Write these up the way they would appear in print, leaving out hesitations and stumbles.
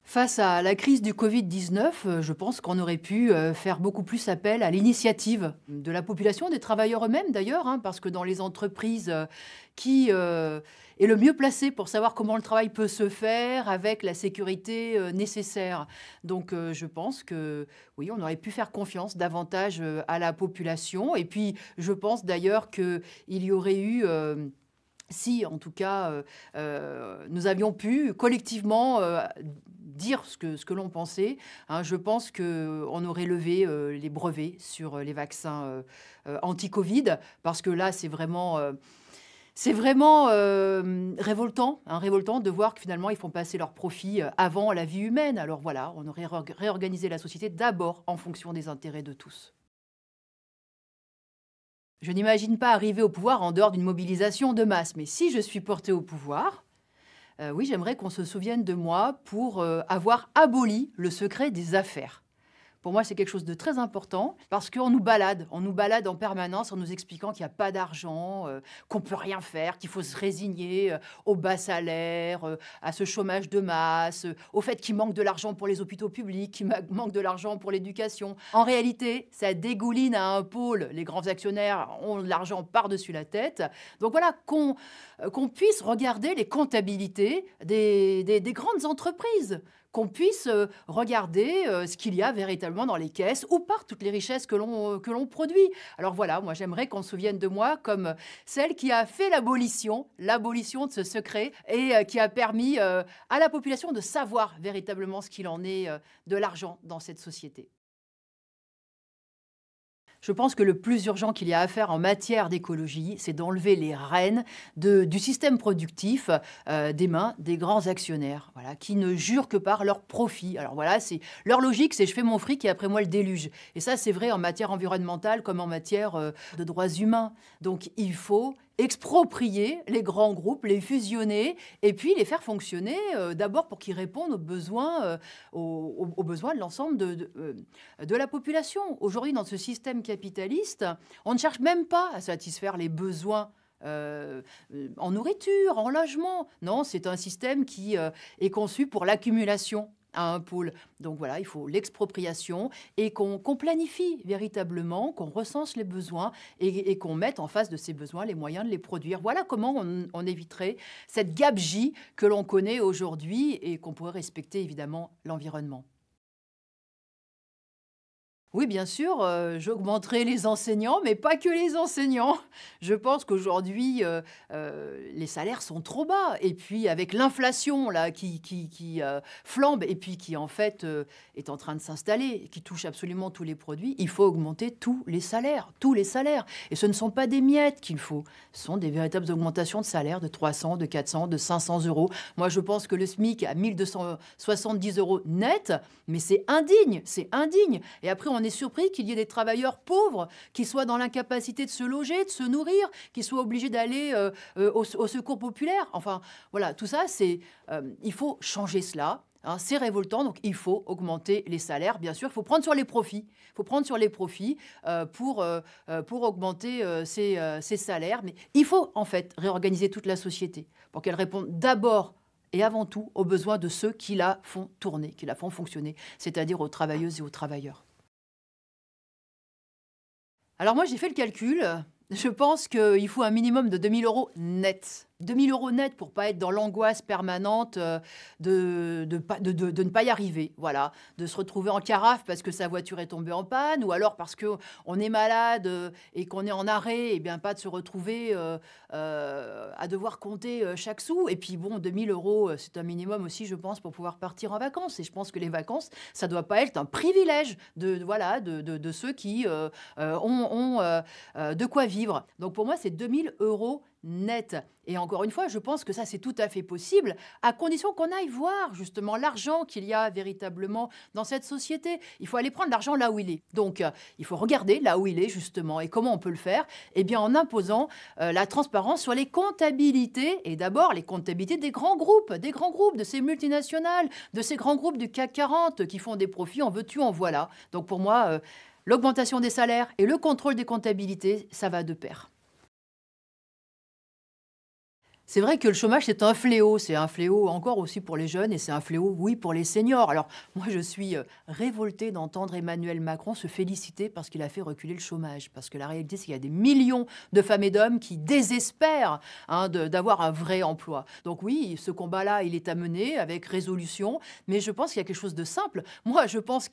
Face à la crise du Covid-19, je pense qu'on aurait pu faire beaucoup plus appel à l'initiative de la population, des travailleurs eux-mêmes d'ailleurs, hein, parce que dans les entreprises, qui est le mieux placé pour savoir comment le travail peut se faire avec la sécurité nécessaire. Donc je pense que oui, on aurait pu faire confiance davantage à la population. Et puis je pense d'ailleurs qu'il y aurait eu... si, en tout cas, nous avions pu collectivement dire ce que l'on pensait, hein, je pense qu'on aurait levé les brevets sur les vaccins anti-Covid, parce que là, c'est vraiment révoltant, hein, révoltant de voir que finalement, ils font passer leurs profits avant la vie humaine. Alors voilà, on aurait réorganisé la société d'abord en fonction des intérêts de tous. Je n'imagine pas arriver au pouvoir en dehors d'une mobilisation de masse, mais si je suis portée au pouvoir, oui, j'aimerais qu'on se souvienne de moi pour avoir aboli le secret des affaires. Pour moi, c'est quelque chose de très important parce qu'on nous balade en permanence en nous expliquant qu'il n'y a pas d'argent, qu'on ne peut rien faire, qu'il faut se résigner au bas salaire, à ce chômage de masse, au fait qu'il manque de l'argent pour les hôpitaux publics, qu'il manque de l'argent pour l'éducation. En réalité, ça dégouline à un pôle. Les grands actionnaires ont de l'argent par-dessus la tête. Donc voilà, qu'on puisse regarder les comptabilités des grandes entreprises, qu'on puisse regarder ce qu'il y a véritablement dans les caisses ou par toutes les richesses que l'on produit. Alors voilà, moi j'aimerais qu'on se souvienne de moi comme celle qui a fait l'abolition de ce secret et qui a permis à la population de savoir véritablement ce qu'il en est de l'argent dans cette société. Je pense que le plus urgent qu'il y a à faire en matière d'écologie, c'est d'enlever les rênes du système productif des mains des grands actionnaires, voilà, qui ne jurent que par leur profit. Alors voilà, leur logique, c'est je fais mon fric et après moi le déluge. Et ça, c'est vrai en matière environnementale comme en matière de droits humains. Donc il faut exproprier les grands groupes, les fusionner et puis les faire fonctionner d'abord pour qu'ils répondent aux besoins, aux besoins de l'ensemble de la population. Aujourd'hui, dans ce système capitaliste, on ne cherche même pas à satisfaire les besoins en nourriture, en logement. Non, c'est un système qui est conçu pour l'accumulation à un pôle. Donc voilà, il faut l'expropriation et qu'on planifie véritablement, qu'on recense les besoins et qu'on mette en face de ces besoins les moyens de les produire. Voilà comment on éviterait cette gabegie que l'on connaît aujourd'hui et qu'on pourrait respecter évidemment l'environnement. Oui, bien sûr, j'augmenterai les enseignants, mais pas que les enseignants. Je pense qu'aujourd'hui, les salaires sont trop bas et puis avec l'inflation là qui flambe et puis qui en fait, est en train de s'installer, qui touche absolument tous les produits, il faut augmenter tous les salaires et ce ne sont pas des miettes qu'il faut, ce sont des véritables augmentations de salaire de 300, de 400, de 500 €. Moi, je pense que le SMIC à 1 270 € net, mais c'est indigne et après on est surpris qu'il y ait des travailleurs pauvres qui soient dans l'incapacité de se loger, de se nourrir, qui soient obligés d'aller au secours populaire. Enfin, voilà, tout ça, il faut changer cela. Hein, c'est révoltant, donc il faut augmenter les salaires. Bien sûr, il faut prendre sur les profits. Il faut prendre sur les profits pour augmenter ces salaires. Mais il faut en fait réorganiser toute la société pour qu'elle réponde d'abord et avant tout aux besoins de ceux qui la font tourner, qui la font fonctionner, c'est-à-dire aux travailleuses et aux travailleurs. Alors moi, j'ai fait le calcul. Je pense qu'il faut un minimum de 2 000 € net. 2 000 € net pour pas être dans l'angoisse permanente de ne pas y arriver, voilà, de se retrouver en carafe parce que sa voiture est tombée en panne ou alors parce qu'on est malade et qu'on est en arrêt, et bien pas de se retrouver à devoir compter chaque sou. Et puis bon, 2 000 €, c'est un minimum aussi, je pense, pour pouvoir partir en vacances. Et je pense que les vacances, ça doit pas être un privilège voilà, de ceux qui ont de quoi vivre. Donc pour moi, c'est 2 000 € net. Et encore une fois, je pense que ça, c'est tout à fait possible, à condition qu'on aille voir justement l'argent qu'il y a véritablement dans cette société. Il faut aller prendre l'argent là où il est. Donc, il faut regarder là où il est justement. Et comment on peut le faire? Eh bien, en imposant la transparence sur les comptabilités, et d'abord les comptabilités des grands groupes, de ces multinationales, de ces grands groupes du CAC 40 qui font des profits, en veux-tu, en voilà. Donc pour moi, l'augmentation des salaires et le contrôle des comptabilités, ça va de pair. C'est vrai que le chômage, c'est un fléau encore aussi pour les jeunes et c'est un fléau, oui, pour les seniors. Alors, moi, je suis révoltée d'entendre Emmanuel Macron se féliciter parce qu'il a fait reculer le chômage. Parce que la réalité, c'est qu'il y a des millions de femmes et d'hommes qui désespèrent d'avoir un vrai emploi. Donc oui, ce combat-là, il est à mener avec résolution, mais je pense qu'il y a quelque chose de simple. Moi, je pense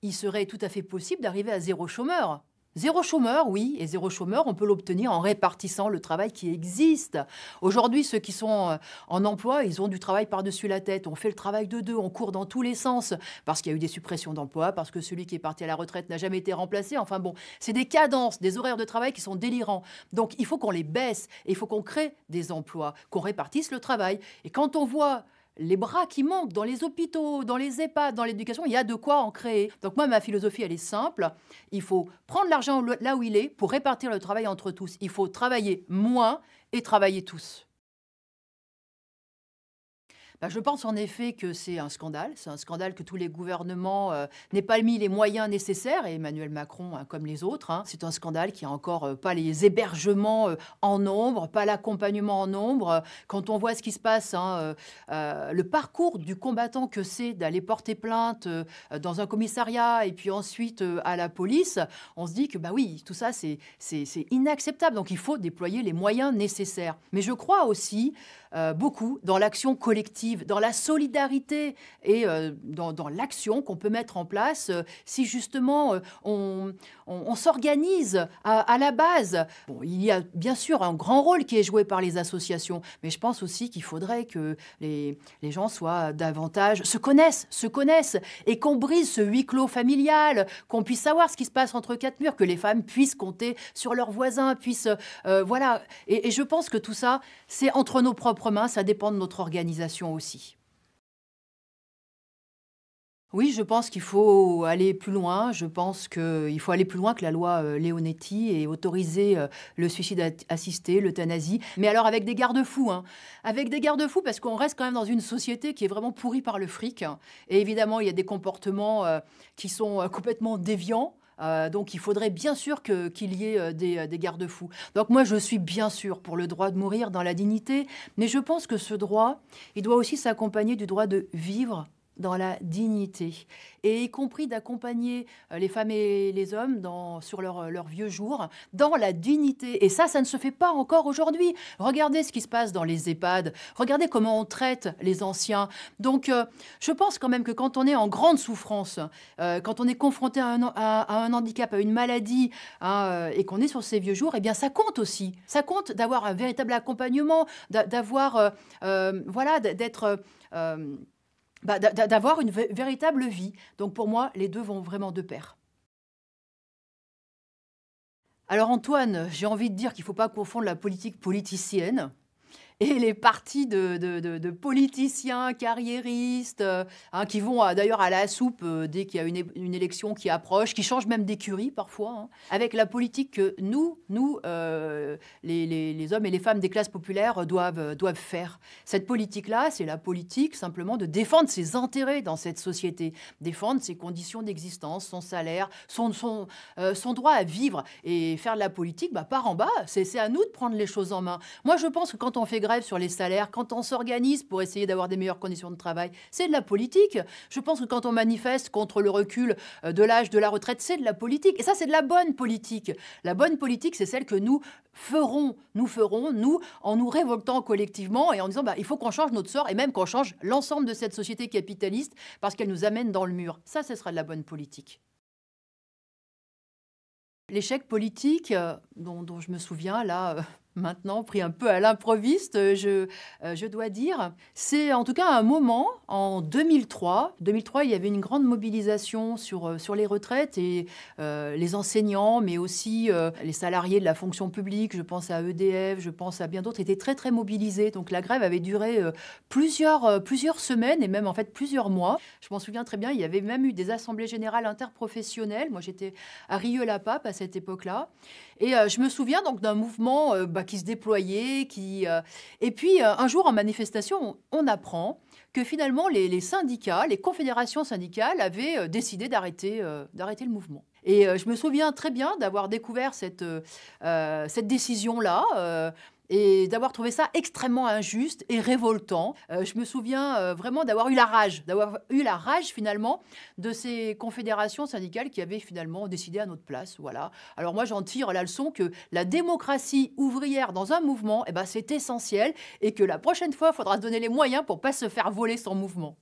il serait tout à fait possible d'arriver à zéro chômeur. Zéro chômeur, oui, et zéro chômeur, on peut l'obtenir en répartissant le travail qui existe. Aujourd'hui, ceux qui sont en emploi, ils ont du travail par-dessus la tête. On fait le travail de deux, on court dans tous les sens, parce qu'il y a eu des suppressions d'emplois, parce que celui qui est parti à la retraite n'a jamais été remplacé. Enfin bon, c'est des cadences, des horaires de travail qui sont délirants. Donc il faut qu'on les baisse, et il faut qu'on crée des emplois, qu'on répartisse le travail. Et quand on voit les bras qui manquent dans les hôpitaux, dans les EHPAD, dans l'éducation, il y a de quoi en créer. Donc moi, ma philosophie, elle est simple. Il faut prendre l'argent là où il est pour répartir le travail entre tous. Il faut travailler moins et travailler tous. Bah, je pense en effet que c'est un scandale. C'est un scandale que tous les gouvernements n'aient pas mis les moyens nécessaires, et Emmanuel Macron, comme les autres. C'est un scandale qui a encore pas les hébergements en nombre, pas l'accompagnement en nombre. Quand on voit ce qui se passe, le parcours du combattant que c'est d'aller porter plainte dans un commissariat et puis ensuite à la police, on se dit que bah oui, tout ça c'est inacceptable. Donc il faut déployer les moyens nécessaires. Mais je crois aussi beaucoup dans l'action collective, dans la solidarité et dans l'action qu'on peut mettre en place si justement on s'organise à la base. Bon, il y a bien sûr un grand rôle qui est joué par les associations, mais je pense aussi qu'il faudrait que les gens soient davantage, se connaissent et qu'on brise ce huis clos familial, qu'on puisse savoir ce qui se passe entre quatre murs, que les femmes puissent compter sur leurs voisins, voilà. Et je pense que tout ça, c'est entre nos propres mains, ça dépend de notre organisation aussi. Oui, je pense qu'il faut aller plus loin. Je pense qu'il faut aller plus loin que la loi Leonetti et autoriser le suicide assisté, l'euthanasie, mais alors avec des garde-fous. Avec des garde-fous parce qu'on reste quand même dans une société qui est vraiment pourrie par le fric. Et évidemment, il y a des comportements qui sont complètement déviants. Donc il faudrait bien sûr qu'il y ait des garde-fous. Donc moi je suis bien sûr pour le droit de mourir dans la dignité, mais je pense que ce droit, il doit aussi s'accompagner du droit de vivre dans la dignité, et y compris d'accompagner les femmes et les hommes sur leur vieux jours, dans la dignité. Et ça ne se fait pas encore aujourd'hui. Regardez ce qui se passe dans les EHPAD, regardez comment on traite les anciens. Donc je pense quand même que quand on est en grande souffrance, quand on est confronté à un handicap, à une maladie, et qu'on est sur ses vieux jours, eh bien ça compte aussi. Ça compte d'avoir un véritable accompagnement, d'avoir, voilà, d'être... d'avoir une véritable vie. Donc pour moi, les deux vont vraiment de pair. Alors Antoine, j'ai envie de dire qu'il ne faut pas confondre la politique politicienne et les partis de politiciens carriéristes qui vont d'ailleurs à la soupe dès qu'il y a une élection qui approche, qui changent même d'écurie parfois, avec la politique que nous les hommes et les femmes des classes populaires doivent faire. Cette politique-là, c'est la politique simplement de défendre ses intérêts dans cette société, défendre ses conditions d'existence, son salaire, son droit à vivre, et faire de la politique par en bas. C'est à nous de prendre les choses en main. Moi, je pense que quand on fait grève sur les salaires, quand on s'organise pour essayer d'avoir des meilleures conditions de travail, c'est de la politique. Je pense que quand on manifeste contre le recul de l'âge de la retraite, c'est de la politique. Et ça, c'est de la bonne politique. La bonne politique, c'est celle que nous ferons, en nous révoltant collectivement et en disant il faut qu'on change notre sort et même qu'on change l'ensemble de cette société capitaliste parce qu'elle nous amène dans le mur. Ça, ce sera de la bonne politique. L'échec politique dont je me souviens là... Maintenant, pris un peu à l'improviste, je dois dire. C'est en tout cas un moment, en 2003. 2003, il y avait une grande mobilisation sur les retraites et les enseignants, mais aussi les salariés de la fonction publique, je pense à EDF, je pense à bien d'autres, étaient très, très mobilisés. Donc la grève avait duré plusieurs semaines et même en fait plusieurs mois. Je m'en souviens très bien, il y avait même eu des assemblées générales interprofessionnelles. Moi, j'étais à Rieux-la-Pape à cette époque-là. Et je me souviens donc d'un mouvement qui se déployait. Et puis, un jour, en manifestation, on apprend que finalement, les syndicats, les confédérations syndicales avaient décidé d'arrêter le mouvement. Et je me souviens très bien d'avoir découvert cette décision-là et d'avoir trouvé ça extrêmement injuste et révoltant. Je me souviens vraiment d'avoir eu la rage finalement de ces confédérations syndicales qui avaient finalement décidé à notre place. Voilà. Alors moi j'en tire la leçon que la démocratie ouvrière dans un mouvement, eh ben, c'est essentiel et que la prochaine fois, il faudra se donner les moyens pour ne pas se faire voler son mouvement.